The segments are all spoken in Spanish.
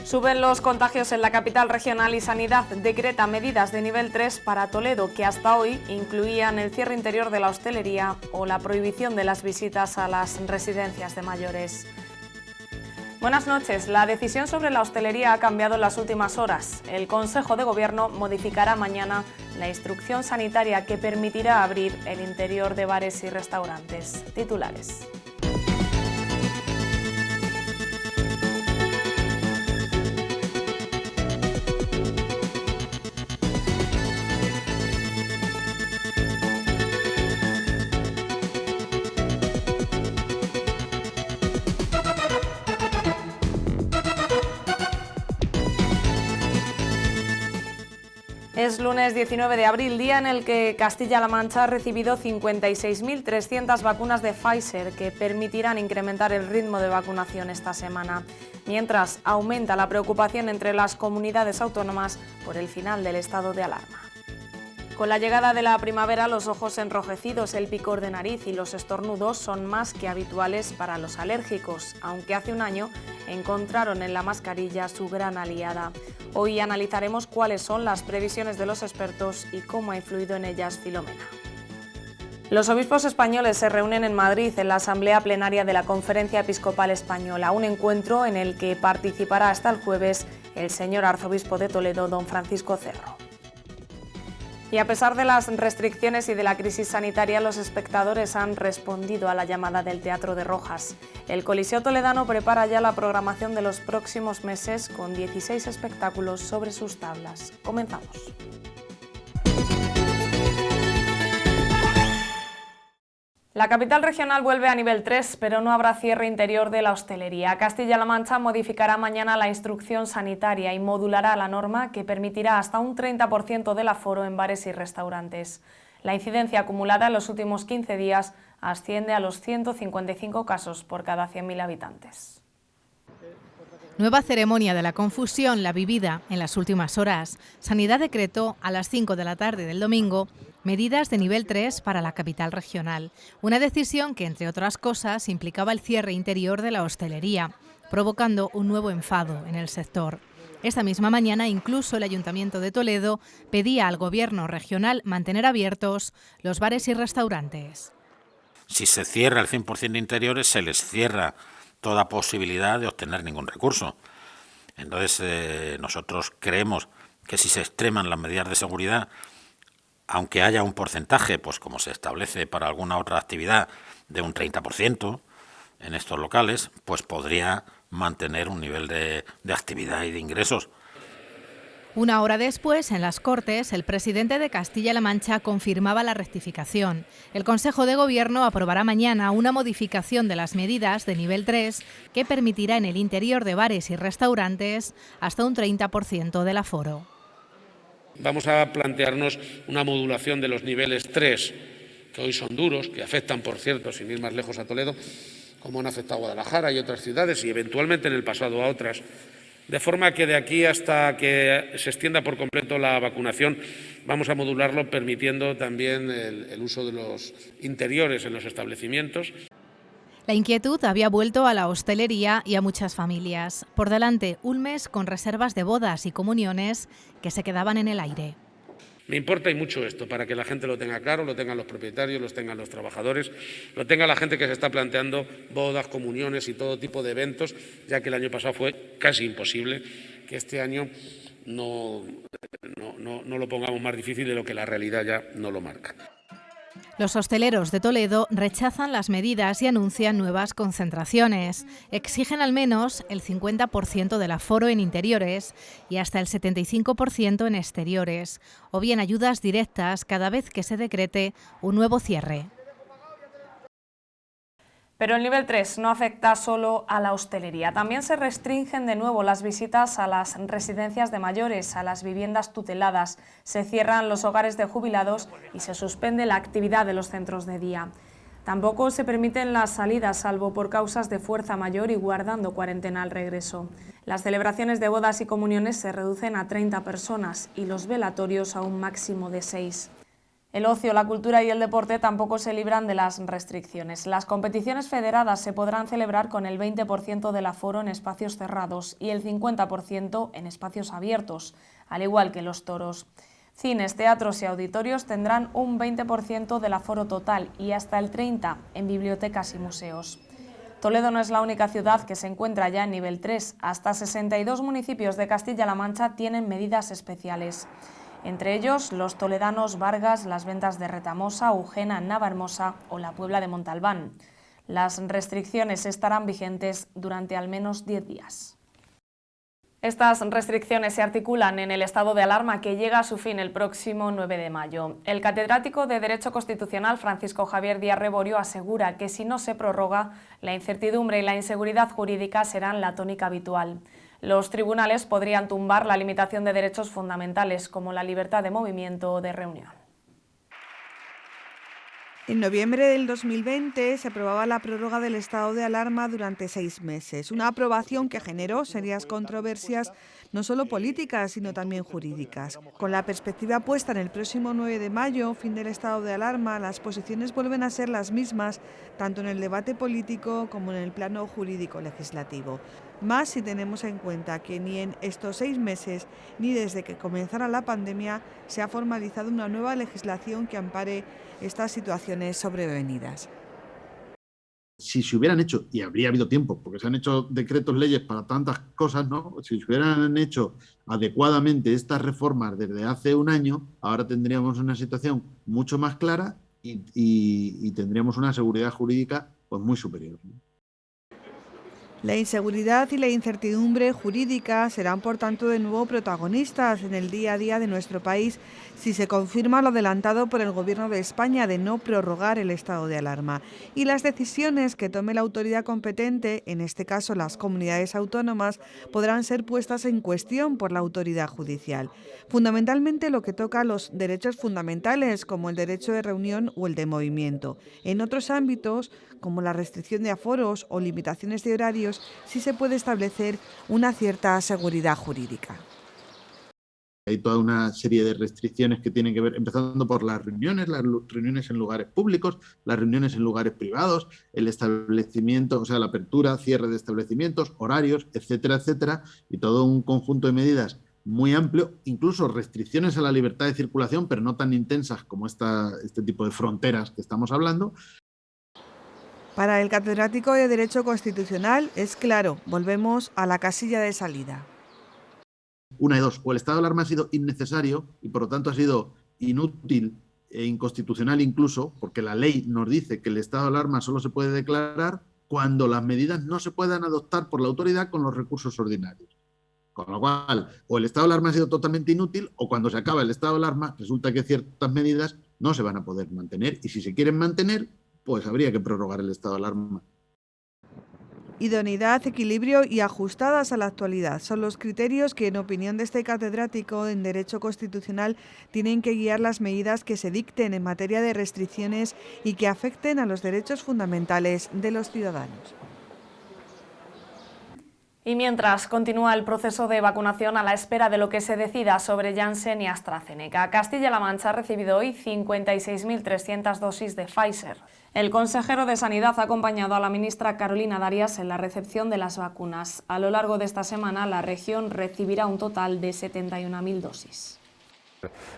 Suben los contagios en la capital regional y Sanidad decreta medidas de nivel 3 para Toledo que hasta hoy incluían el cierre interior de la hostelería o la prohibición de las visitas a las residencias de mayores. Buenas noches. La decisión sobre la hostelería ha cambiado en las últimas horas. El Consejo de Gobierno modificará mañana la instrucción sanitaria que permitirá abrir el interior de bares y restaurantes. Titulares. Es lunes 19 de abril, día en el que Castilla-La Mancha ha recibido 56.300 vacunas de Pfizer que permitirán incrementar el ritmo de vacunación esta semana, mientras aumenta la preocupación entre las comunidades autónomas por el final del estado de alarma. Con la llegada de la primavera, los ojos enrojecidos, el picor de nariz y los estornudos son más que habituales para los alérgicos, aunque hace un año encontraron en la mascarilla su gran aliada. Hoy analizaremos cuáles son las previsiones de los expertos y cómo ha influido en ellas Filomena. Los obispos españoles se reúnen en Madrid en la Asamblea Plenaria de la Conferencia Episcopal Española, un encuentro en el que participará hasta el jueves el señor arzobispo de Toledo, don Francisco Cerro. Y a pesar de las restricciones y de la crisis sanitaria, los espectadores han respondido a la llamada del Teatro de Rojas. El Coliseo toledano prepara ya la programación de los próximos meses con 16 espectáculos sobre sus tablas. Comenzamos. La capital regional vuelve a nivel 3, pero no habrá cierre interior de la hostelería. Castilla-La Mancha modificará mañana la instrucción sanitaria y modulará la norma que permitirá hasta un 30% del aforo en bares y restaurantes. La incidencia acumulada en los últimos 15 días asciende a los 155 casos por cada 100.000 habitantes. Nueva ceremonia de la confusión, la vivida en las últimas horas. Sanidad decretó a las 5 de la tarde del domingo medidas de nivel 3 para la capital regional. Una decisión que, entre otras cosas, implicaba el cierre interior de la hostelería, provocando un nuevo enfado en el sector. Esta misma mañana, incluso el Ayuntamiento de Toledo pedía al Gobierno regional mantener abiertos los bares y restaurantes. Si se cierra el 100% de interiores, se les cierra toda posibilidad de obtener ningún recurso. Entonces, nosotros creemos que si se extreman las medidas de seguridad, aunque haya un porcentaje, pues como se establece para alguna otra actividad, de un 30% en estos locales, pues podría mantener un nivel de actividad y de ingresos. Una hora después, en las Cortes, el presidente de Castilla-La Mancha confirmaba la rectificación. El Consejo de Gobierno aprobará mañana una modificación de las medidas de nivel 3 que permitirá en el interior de bares y restaurantes hasta un 30% del aforo. Vamos a plantearnos una modulación de los niveles 3, que hoy son duros, que afectan, por cierto, sin ir más lejos, a Toledo, como han afectado a Guadalajara y otras ciudades, y eventualmente en el pasado a otras, de forma que de aquí hasta que se extienda por completo la vacunación vamos a modularlo permitiendo también el uso de los interiores en los establecimientos. La inquietud había vuelto a la hostelería y a muchas familias. Por delante, un mes con reservas de bodas y comuniones que se quedaban en el aire. Me importa y mucho esto, para que la gente lo tenga claro, lo tengan los propietarios, lo tengan los trabajadores, lo tenga la gente que se está planteando bodas, comuniones y todo tipo de eventos, ya que el año pasado fue casi imposible, que este año no lo pongamos más difícil de lo que la realidad ya no lo marca. Los hosteleros de Toledo rechazan las medidas y anuncian nuevas concentraciones. Exigen al menos el 50% del aforo en interiores y hasta el 75% en exteriores, o bien ayudas directas cada vez que se decrete un nuevo cierre. Pero el nivel 3 no afecta solo a la hostelería. También se restringen de nuevo las visitas a las residencias de mayores, a las viviendas tuteladas. Se cierran los hogares de jubilados y se suspende la actividad de los centros de día. Tampoco se permiten las salidas, salvo por causas de fuerza mayor y guardando cuarentena al regreso. Las celebraciones de bodas y comuniones se reducen a 30 personas y los velatorios a un máximo de 6. El ocio, la cultura y el deporte tampoco se libran de las restricciones. Las competiciones federadas se podrán celebrar con el 20% del aforo en espacios cerrados y el 50% en espacios abiertos, al igual que los toros. Cines, teatros y auditorios tendrán un 20% del aforo total y hasta el 30% en bibliotecas y museos. Toledo no es la única ciudad que se encuentra ya en nivel 3. Hasta 62 municipios de Castilla-La Mancha tienen medidas especiales. Entre ellos, los toledanos Vargas, Las Ventas de Retamosa, Ujena, Navahermosa o la Puebla de Montalbán. Las restricciones estarán vigentes durante al menos 10 días. Estas restricciones se articulan en el estado de alarma que llega a su fin el próximo 9 de mayo. El catedrático de Derecho Constitucional, Francisco Javier Díaz Reborio, asegura que si no se prorroga, la incertidumbre y la inseguridad jurídica serán la tónica habitual. Los tribunales podrían tumbar la limitación de derechos fundamentales, como la libertad de movimiento o de reunión. En noviembre del 2020 se aprobaba la prórroga del estado de alarma durante 6 meses, una aprobación que generó serias controversias no solo políticas, sino también jurídicas. Con la perspectiva puesta en el próximo 9 de mayo, fin del estado de alarma, las posiciones vuelven a ser las mismas, tanto en el debate político como en el plano jurídico-legislativo. Más si tenemos en cuenta que ni en estos 6 meses, ni desde que comenzara la pandemia, se ha formalizado una nueva legislación que ampare estas situaciones sobrevenidas. Si se hubieran hecho, y habría habido tiempo, porque se han hecho decretos leyes para tantas cosas, ¿no? Si se hubieran hecho adecuadamente estas reformas desde hace un año, ahora tendríamos una situación mucho más clara y tendríamos una seguridad jurídica pues muy superior, ¿no? La inseguridad y la incertidumbre jurídica serán, por tanto, de nuevo protagonistas en el día a día de nuestro país si se confirma lo adelantado por el Gobierno de España de no prorrogar el estado de alarma. Y las decisiones que tome la autoridad competente, en este caso las comunidades autónomas, podrán ser puestas en cuestión por la autoridad judicial. Fundamentalmente lo que toca a los derechos fundamentales, como el derecho de reunión o el de movimiento. En otros ámbitos, como la restricción de aforos o limitaciones de horarios, sí se puede establecer una cierta seguridad jurídica. Hay toda una serie de restricciones que tienen que ver, empezando por las reuniones en lugares públicos, las reuniones en lugares privados, el establecimiento, o sea, la apertura, cierre de establecimientos, horarios, etcétera, etcétera, y todo un conjunto de medidas muy amplio, incluso restricciones a la libertad de circulación, pero no tan intensas como este tipo de fronteras que estamos hablando. Para el catedrático de Derecho Constitucional es claro, volvemos a la casilla de salida. Una de dos, o el estado de alarma ha sido innecesario y por lo tanto ha sido inútil e inconstitucional incluso, porque la ley nos dice que el estado de alarma solo se puede declarar cuando las medidas no se puedan adoptar por la autoridad con los recursos ordinarios. Con lo cual, o el estado de alarma ha sido totalmente inútil, o cuando se acaba el estado de alarma resulta que ciertas medidas no se van a poder mantener, y si se quieren mantener, pues habría que prorrogar el estado de alarma. Idoneidad, equilibrio y ajustadas a la actualidad son los criterios que, en opinión de este catedrático en Derecho Constitucional, tienen que guiar las medidas que se dicten en materia de restricciones y que afecten a los derechos fundamentales de los ciudadanos. Y mientras continúa el proceso de vacunación a la espera de lo que se decida sobre Janssen y AstraZeneca, Castilla-La Mancha ha recibido hoy 56.300 dosis de Pfizer. El consejero de Sanidad ha acompañado a la ministra Carolina Darias en la recepción de las vacunas. A lo largo de esta semana, la región recibirá un total de 71.000 dosis.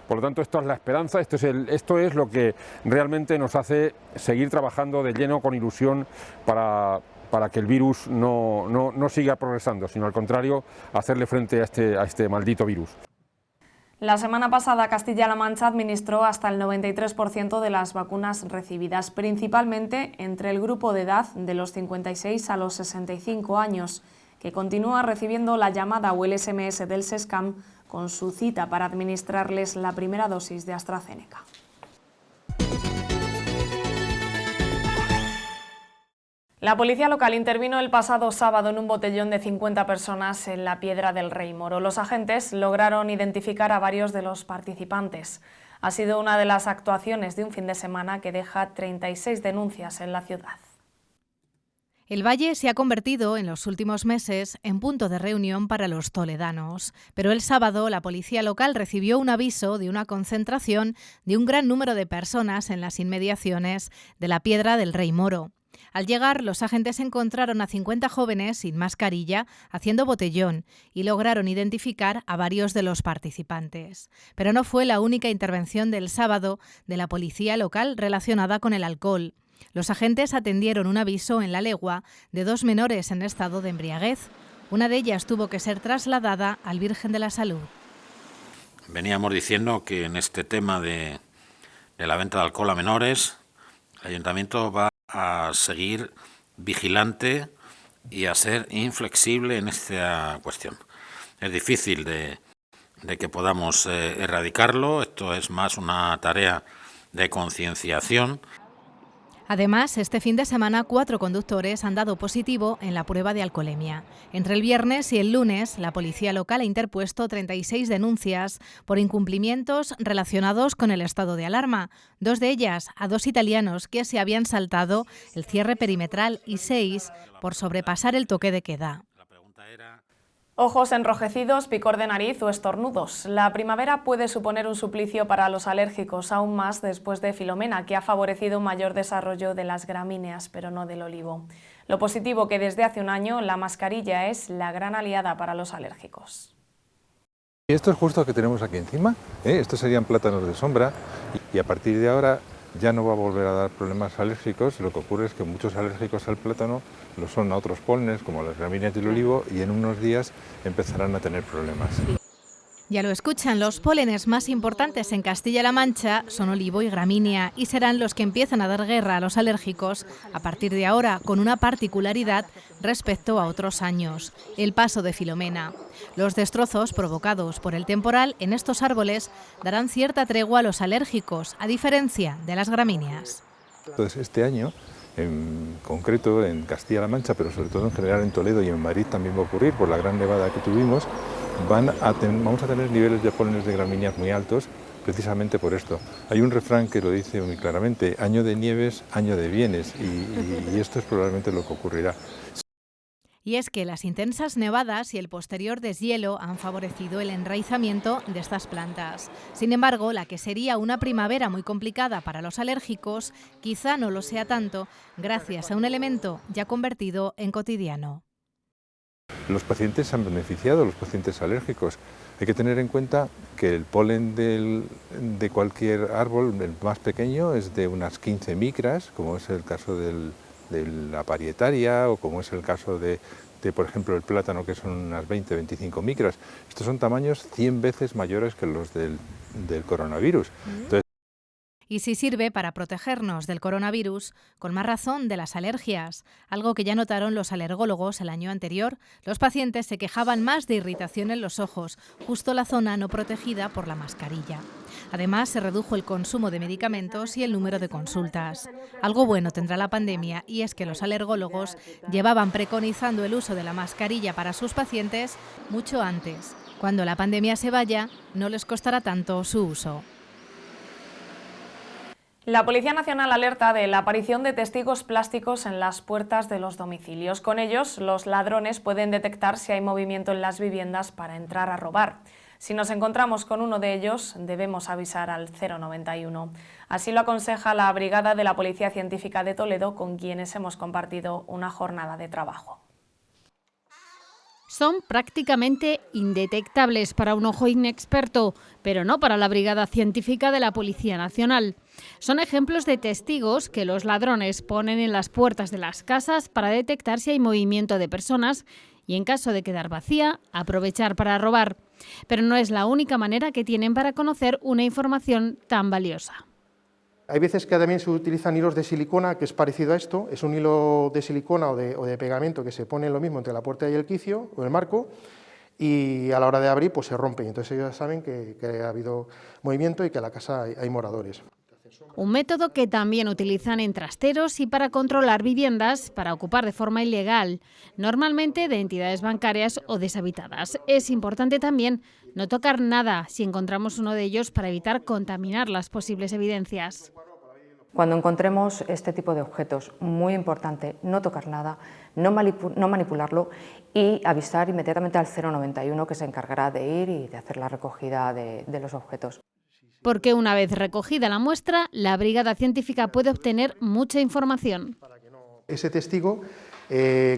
Por lo tanto, esto es la esperanza, esto es lo que realmente nos hace seguir trabajando de lleno con ilusión para que el virus no siga progresando, sino al contrario, hacerle frente a este maldito virus. La semana pasada Castilla-La Mancha administró hasta el 93% de las vacunas recibidas, principalmente entre el grupo de edad de los 56 a los 65 años, que continúa recibiendo la llamada o el SMS del SESCAM con su cita para administrarles la primera dosis de AstraZeneca. La policía local intervino el pasado sábado en un botellón de 50 personas en la Piedra del Rey Moro. Los agentes lograron identificar a varios de los participantes. Ha sido una de las actuaciones de un fin de semana que deja 36 denuncias en la ciudad. El Valle se ha convertido en los últimos meses en punto de reunión para los toledanos, pero el sábado la policía local recibió un aviso de una concentración de un gran número de personas en las inmediaciones de la Piedra del Rey Moro. Al llegar, los agentes encontraron a 50 jóvenes sin mascarilla haciendo botellón y lograron identificar a varios de los participantes. Pero no fue la única intervención del sábado de la policía local relacionada con el alcohol. Los agentes atendieron un aviso en La Legua de 2 menores en estado de embriaguez. Una de ellas tuvo que ser trasladada al Virgen de la Salud. Veníamos diciendo que en este tema de la venta de alcohol a menores, el Ayuntamiento va a seguir vigilante y a ser inflexible en esta cuestión. Es difícil de que podamos erradicarlo, esto es más una tarea de concienciación. Además, este fin de semana 4 conductores han dado positivo en la prueba de alcoholemia. Entre el viernes y el lunes, la policía local ha interpuesto 36 denuncias por incumplimientos relacionados con el estado de alarma, 2 de ellas a 2 italianos que se habían saltado el cierre perimetral y 6 por sobrepasar el toque de queda. Ojos enrojecidos, picor de nariz o estornudos. La primavera puede suponer un suplicio para los alérgicos, aún más después de Filomena, que ha favorecido un mayor desarrollo de las gramíneas, pero no del olivo. Lo positivo que desde hace un año la mascarilla es la gran aliada para los alérgicos. Esto es justo lo que tenemos aquí encima, estos serían plátanos de sombra y a partir de ahora ya no va a volver a dar problemas alérgicos. Lo que ocurre es que muchos alérgicos al plátano lo son a otros pólenes como las gramíneas del olivo y en unos días empezarán a tener problemas. Ya lo escuchan, los pólenes más importantes en Castilla-La Mancha son olivo y gramínea y serán los que empiezan a dar guerra a los alérgicos a partir de ahora, con una particularidad respecto a otros años, el paso de Filomena. Los destrozos provocados por el temporal en estos árboles darán cierta tregua a los alérgicos, a diferencia de las gramíneas. Entonces, este año, en concreto en Castilla-La Mancha, pero sobre todo en general en Toledo y en Madrid también va a ocurrir por la gran nevada que tuvimos, vamos a tener niveles de pólenes de gramíneas muy altos, precisamente por esto. Hay un refrán que lo dice muy claramente: año de nieves, año de bienes, y esto es probablemente lo que ocurrirá. Y es que las intensas nevadas y el posterior deshielo han favorecido el enraizamiento de estas plantas. Sin embargo, la que sería una primavera muy complicada para los alérgicos, quizá no lo sea tanto, gracias a un elemento ya convertido en cotidiano. Los pacientes se han beneficiado, los pacientes alérgicos. Hay que tener en cuenta que el polen de cualquier árbol, el más pequeño, es de unas 15 micras, como es el caso de la parietaria o como es el caso de, por ejemplo, el plátano, que son unas 20-25 micras. Estos son tamaños 100 veces mayores que los del coronavirus. Entonces, y si sirve para protegernos del coronavirus, con más razón de las alergias, algo que ya notaron los alergólogos el año anterior. Los pacientes se quejaban más de irritación en los ojos, justo la zona no protegida por la mascarilla. Además, se redujo el consumo de medicamentos y el número de consultas. Algo bueno tendrá la pandemia, y es que los alergólogos llevaban preconizando el uso de la mascarilla para sus pacientes mucho antes. Cuando la pandemia se vaya, no les costará tanto su uso. La Policía Nacional alerta de la aparición de testigos plásticos en las puertas de los domicilios. Con ellos, los ladrones pueden detectar si hay movimiento en las viviendas para entrar a robar. Si nos encontramos con uno de ellos, debemos avisar al 091. Así lo aconseja la Brigada de la Policía Científica de Toledo, con quienes hemos compartido una jornada de trabajo. Son prácticamente indetectables para un ojo inexperto, pero no para la Brigada Científica de la Policía Nacional. Son ejemplos de testigos que los ladrones ponen en las puertas de las casas para detectar si hay movimiento de personas y, en caso de quedar vacía, aprovechar para robar. Pero no es la única manera que tienen para conocer una información tan valiosa. Hay veces que también se utilizan hilos de silicona, que es parecido a esto. Es un hilo de silicona o de pegamento que se pone lo mismo entre la puerta y el quicio o el marco, y a la hora de abrir pues se rompe. Entonces ellos saben que ha habido movimiento y que en la casa hay moradores. Un método que también utilizan en trasteros y para controlar viviendas para ocupar de forma ilegal, normalmente de entidades bancarias o deshabitadas. Es importante también no tocar nada si encontramos uno de ellos para evitar contaminar las posibles evidencias. Cuando encontremos este tipo de objetos, muy importante, no tocar nada, no manipularlo y avisar inmediatamente al 091 que se encargará de ir y de hacer la recogida de los objetos. Porque una vez recogida la muestra, la brigada científica puede obtener mucha información. Ese testigo,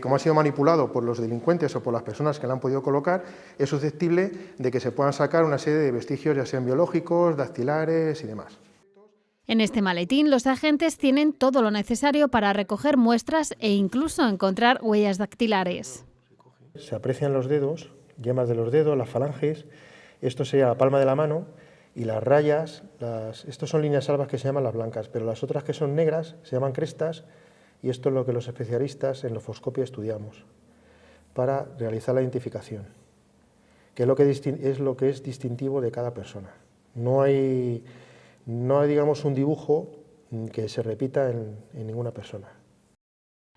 como ha sido manipulado por los delincuentes o por las personas que la han podido colocar, es susceptible de que se puedan sacar una serie de vestigios, ya sean biológicos, dactilares y demás. En este maletín, los agentes tienen todo lo necesario para recoger muestras e incluso encontrar huellas dactilares. Se aprecian los dedos, yemas de los dedos, las falanges, esto sería la palma de la mano, y las rayas, estos son líneas albas que se llaman las blancas, pero las otras que son negras se llaman crestas, y esto es lo que los especialistas en lofoscopia estudiamos para realizar la identificación, que es lo que es distintivo de cada persona. No hay digamos un dibujo que se repita en ninguna persona.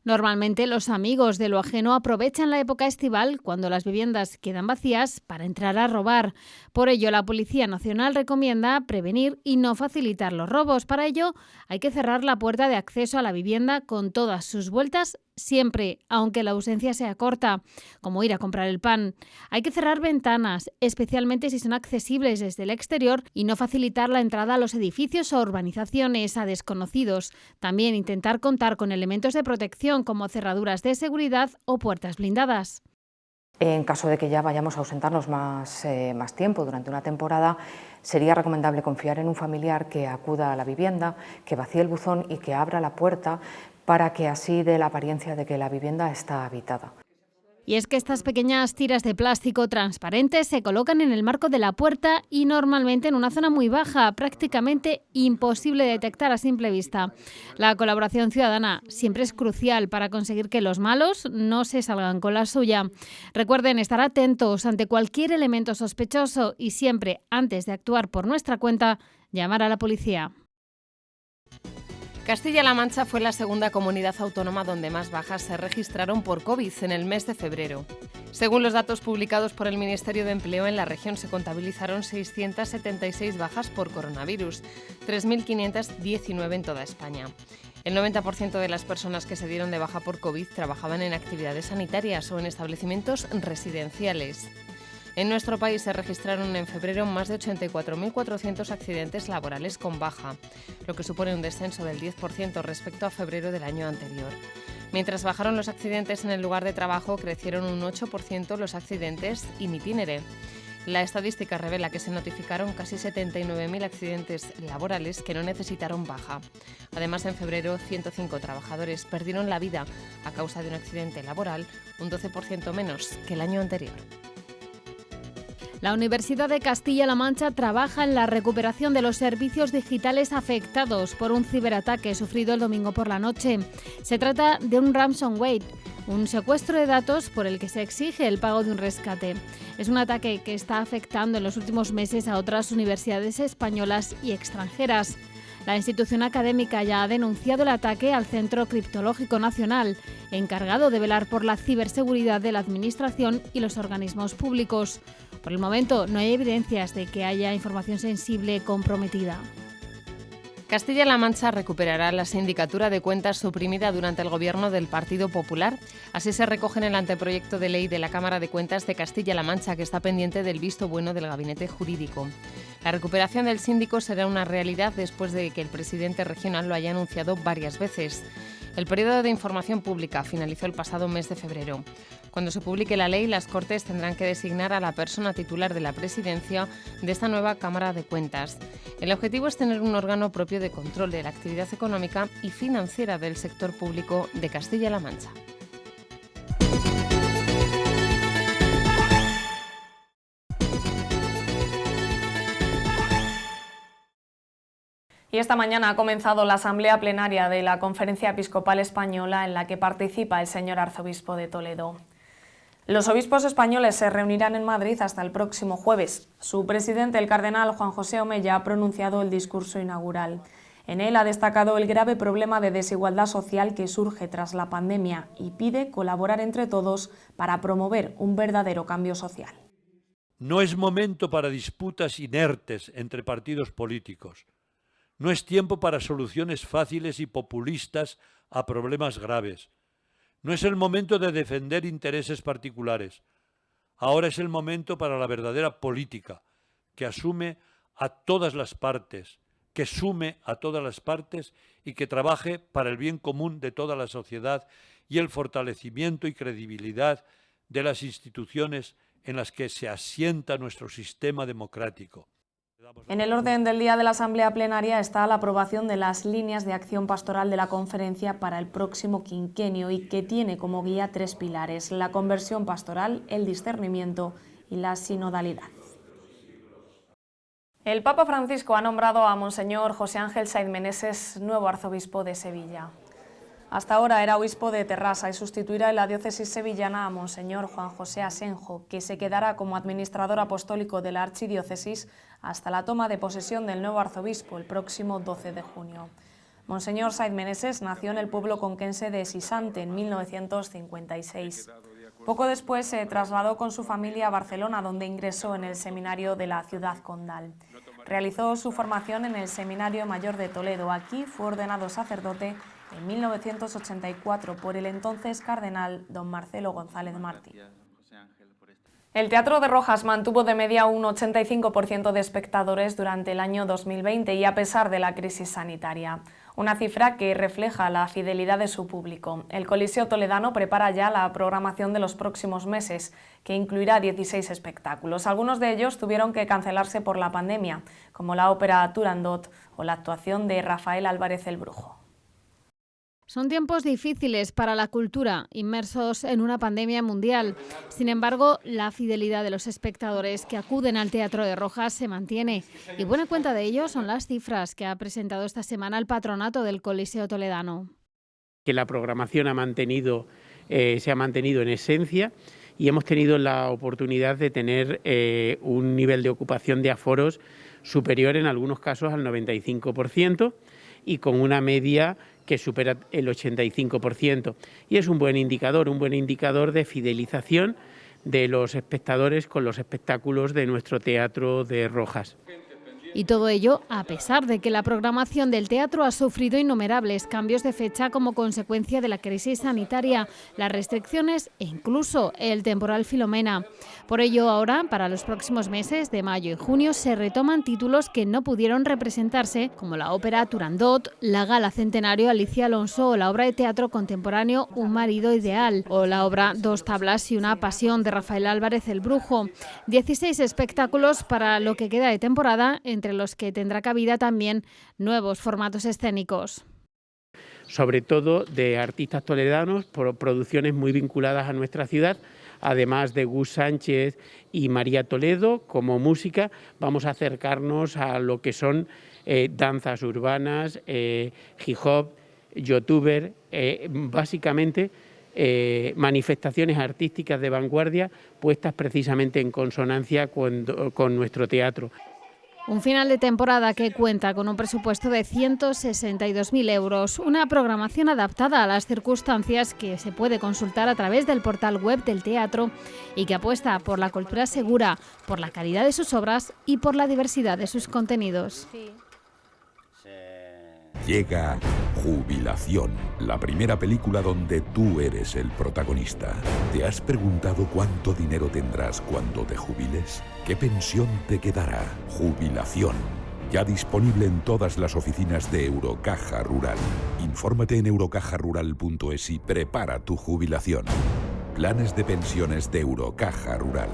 Normalmente los amigos de lo ajeno aprovechan la época estival, cuando las viviendas quedan vacías, para entrar a robar. Por ello, la Policía Nacional recomienda prevenir y no facilitar los robos. Para ello, hay que cerrar la puerta de acceso a la vivienda con todas sus vueltas siempre, aunque la ausencia sea corta, como ir a comprar el pan. Hay que cerrar ventanas, especialmente si son accesibles desde el exterior, y no facilitar la entrada a los edificios o urbanizaciones a desconocidos. También intentar contar con elementos de protección como cerraduras de seguridad o puertas blindadas. En caso de que ya vayamos a ausentarnos más tiempo durante una temporada, sería recomendable confiar en un familiar que acuda a la vivienda, que vacíe el buzón y que abra la puerta para que así dé la apariencia de que la vivienda está habitada. Y es que estas pequeñas tiras de plástico transparentes se colocan en el marco de la puerta y normalmente en una zona muy baja, prácticamente imposible de detectar a simple vista. La colaboración ciudadana siempre es crucial para conseguir que los malos no se salgan con la suya. Recuerden estar atentos ante cualquier elemento sospechoso y siempre, antes de actuar por nuestra cuenta, llamar a la policía. Castilla-La Mancha fue la segunda comunidad autónoma donde más bajas se registraron por COVID en el mes de febrero. Según los datos publicados por el Ministerio de Empleo, en la región se contabilizaron 676 bajas por coronavirus, 3.519 en toda España. El 90% de las personas que se dieron de baja por COVID trabajaban en actividades sanitarias o en establecimientos residenciales. En nuestro país se registraron en febrero más de 84.400 accidentes laborales con baja, lo que supone un descenso del 10% respecto a febrero del año anterior. Mientras bajaron los accidentes en el lugar de trabajo, crecieron un 8% los accidentes in itinere. La estadística revela que se notificaron casi 79.000 accidentes laborales que no necesitaron baja. Además, en febrero, 105 trabajadores perdieron la vida a causa de un accidente laboral, un 12% menos que el año anterior. La Universidad de Castilla-La Mancha trabaja en la recuperación de los servicios digitales afectados por un ciberataque sufrido el domingo por la noche. Se trata de un ransomware, un secuestro de datos por el que se exige el pago de un rescate. Es un ataque que está afectando en los últimos meses a otras universidades españolas y extranjeras. La institución académica ya ha denunciado el ataque al Centro Criptológico Nacional, encargado de velar por la ciberseguridad de la Administración y los organismos públicos. Por el momento, no hay evidencias de que haya información sensible comprometida. Castilla-La Mancha recuperará la sindicatura de cuentas suprimida durante el gobierno del Partido Popular. Así se recoge en el anteproyecto de ley de la Cámara de Cuentas de Castilla-La Mancha, que está pendiente del visto bueno del Gabinete Jurídico. La recuperación del síndico será una realidad después de que el presidente regional lo haya anunciado varias veces. El periodo de información pública finalizó el pasado mes de febrero. Cuando se publique la ley, las Cortes tendrán que designar a la persona titular de la presidencia de esta nueva Cámara de Cuentas. El objetivo es tener un órgano propio de control de la actividad económica y financiera del sector público de Castilla-La Mancha. Y esta mañana ha comenzado la asamblea plenaria de la Conferencia Episcopal Española, en la que participa el señor arzobispo de Toledo. Los obispos españoles se reunirán en Madrid hasta el próximo jueves. Su presidente, el cardenal Juan José Omella, ha pronunciado el discurso inaugural. En él ha destacado el grave problema de desigualdad social que surge tras la pandemia y pide colaborar entre todos para promover un verdadero cambio social. No es momento para disputas inertes entre partidos políticos. No es tiempo para soluciones fáciles y populistas a problemas graves. No es el momento de defender intereses particulares. Ahora es el momento para la verdadera política, que asume a todas las partes, que sume a todas las partes y que trabaje para el bien común de toda la sociedad y el fortalecimiento y credibilidad de las instituciones en las que se asienta nuestro sistema democrático. En el orden del día de la Asamblea Plenaria está la aprobación de las líneas de acción pastoral de la conferencia para el próximo quinquenio y que tiene como guía 3 pilares: la conversión pastoral, el discernimiento y la sinodalidad. El Papa Francisco ha nombrado a Monseñor José Ángel Saiz Meneses nuevo arzobispo de Sevilla. Hasta ahora era obispo de Terrassa y sustituirá en la diócesis sevillana a Monseñor Juan José Asenjo, que se quedará como administrador apostólico de la archidiócesis hasta la toma de posesión del nuevo arzobispo el próximo 12 de junio. Monseñor Saiz Meneses nació en el pueblo conquense de Sisante en 1956. Poco después se trasladó con su familia a Barcelona, donde ingresó en el seminario de la ciudad condal. Realizó su formación en el Seminario Mayor de Toledo. Aquí fue ordenado sacerdote en 1984 por el entonces cardenal don Marcelo González Martí. El Teatro de Rojas mantuvo de media un 85% de espectadores durante el año 2020 y a pesar de la crisis sanitaria. Una cifra que refleja la fidelidad de su público. El Coliseo Toledano prepara ya la programación de los próximos meses, que incluirá 16 espectáculos. Algunos de ellos tuvieron que cancelarse por la pandemia, como la ópera Turandot o la actuación de Rafael Álvarez el Brujo. Son tiempos difíciles para la cultura, inmersos en una pandemia mundial. Sin embargo, la fidelidad de los espectadores que acuden al Teatro de Rojas se mantiene. Y buena cuenta de ello son las cifras que ha presentado esta semana el patronato del Coliseo Toledano. Que la programación se ha mantenido en esencia y hemos tenido la oportunidad de tener un nivel de ocupación de aforos superior en algunos casos al 95% y con una media que supera el 85%. Y es un buen indicador de fidelización de los espectadores con los espectáculos de nuestro Teatro de Rojas. Y todo ello a pesar de que la programación del teatro ha sufrido innumerables cambios de fecha como consecuencia de la crisis sanitaria, las restricciones e incluso el temporal Filomena. Por ello ahora, para los próximos meses de mayo y junio, se retoman títulos que no pudieron representarse, como la ópera Turandot, la gala centenario Alicia Alonso o la obra de teatro contemporáneo Un marido ideal o la obra Dos tablas y una pasión de Rafael Álvarez el Brujo. 16 espectáculos para lo que queda de temporada, entre los que tendrá cabida también nuevos formatos escénicos. Sobre todo de artistas toledanos, por producciones muy vinculadas a nuestra ciudad, además de Gus Sánchez y María Toledo. Como música vamos a acercarnos a lo que son danzas urbanas, hip hop, youtuber, básicamente manifestaciones artísticas de vanguardia puestas precisamente en consonancia con nuestro teatro. Un final de temporada que cuenta con un presupuesto de 162.000 euros, una programación adaptada a las circunstancias que se puede consultar a través del portal web del teatro y que apuesta por la cultura segura, por la calidad de sus obras y por la diversidad de sus contenidos. Llega Jubilación, la primera película donde tú eres el protagonista. ¿Te has preguntado cuánto dinero tendrás cuando te jubiles? ¿Qué pensión te quedará? Jubilación. Ya disponible en todas las oficinas de Eurocaja Rural. Infórmate en eurocajarural.es y prepara tu jubilación. Planes de pensiones de Eurocaja Rural.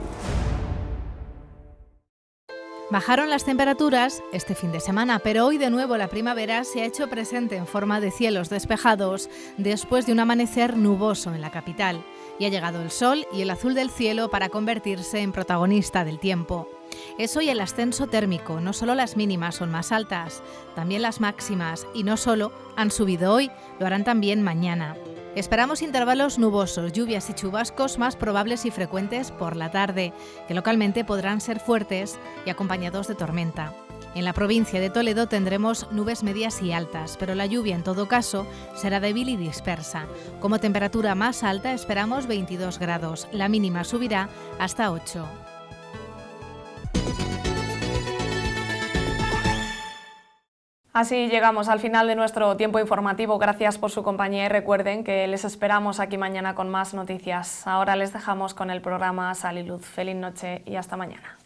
Bajaron las temperaturas este fin de semana, pero hoy de nuevo la primavera se ha hecho presente en forma de cielos despejados después de un amanecer nuboso en la capital. Y ha llegado el sol y el azul del cielo para convertirse en protagonista del tiempo. Es hoy el ascenso térmico, no solo las mínimas son más altas, también las máximas, y no solo han subido hoy, lo harán también mañana. Esperamos intervalos nubosos, lluvias y chubascos más probables y frecuentes por la tarde, que localmente podrán ser fuertes y acompañados de tormenta. En la provincia de Toledo tendremos nubes medias y altas, pero la lluvia en todo caso será débil y dispersa. Como temperatura más alta esperamos 22 grados, la mínima subirá hasta 8. Así llegamos al final de nuestro tiempo informativo. Gracias por su compañía y recuerden que les esperamos aquí mañana con más noticias. Ahora les dejamos con el programa Sal y Luz. Feliz noche y hasta mañana.